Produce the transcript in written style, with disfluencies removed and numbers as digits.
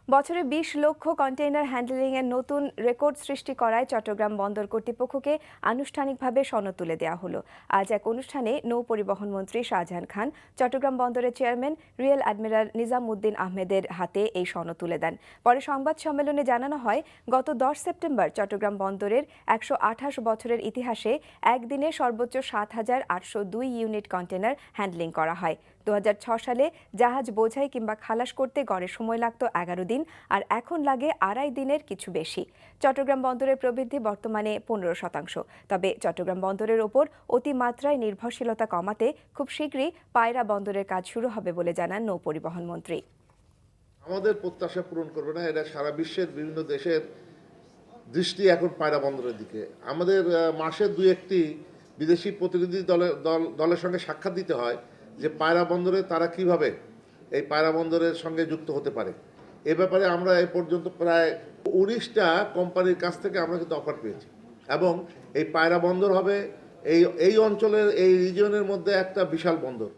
বছরে ২০ লক্ষ কন্টেইনার হ্যান্ডলিংয়ের নতুন রেকর্ড সৃষ্টি করায় চট্টগ্রাম বন্দর কর্তৃপক্ষকে আনুষ্ঠানিকভাবে সনদ তুলে দেওয়া হলো। আজ এক অনুষ্ঠানে নৌ পরিবহন মন্ত্রী শাহজাহান খান চট্টগ্রাম বন্দরের chairman real admiral Nizam Uddin আহমেদের হাতে এই সনদ তুলে দেন। পরে সংবাদ সম্মেলনে জানানো হয়, গত ১০ সেপ্টেম্বর চট্টগ্রাম বন্দরের ১২৮ বছরের ইতিহাসে একদিনে সর্বোচ্চ ৭,৮০২ ইউনিট কন্টেইনার হ্যান্ডলিং করা হয়। ২০০৬ সালে জাহাজ বোঝাই কিংবা খালাস করতে গড়ে সময় লাগত ১১ দিন, আর এখন লাগে ২.৫ দিনের কিছু বেশি। চট্টগ্রাম বন্দরের প্রবৃদ্ধি বর্তমানে ১৫%। তবে চট্টগ্রাম বন্দরের ওপর অতিমাত্রায় নির্ভরশীলতা কমাতে খুব শীঘ্রই পায়রা বন্দরের কাজ শুরু হবে বলে জানান নৌ পরিবহন মন্ত্রী। আমাদের প্রত্যাশা পূরণ করবে না, এটা সারা বিশ্বের বিভিন্ন দেশের দৃষ্টি এখন পায়রা বন্দরের দিকে। আমাদের মাসে ২-১টি বিদেশি প্রতিনিধি দলের সঙ্গে সাক্ষাৎ দিতে হয় যে পায়রা বন্দরে তারা কিভাবে এই পায়রা বন্দরের সঙ্গে যুক্ত হতে পারে। এ ব্যাপারে আমরা এ পর্যন্ত প্রায় ১৯টা কোম্পানির কাছ থেকে আমরা কিন্তু অফার পেয়েছি, এবং এই পায়রা বন্দর হবে এই অঞ্চলের এই রিজিয়নের মধ্যে একটা বিশাল বন্দর।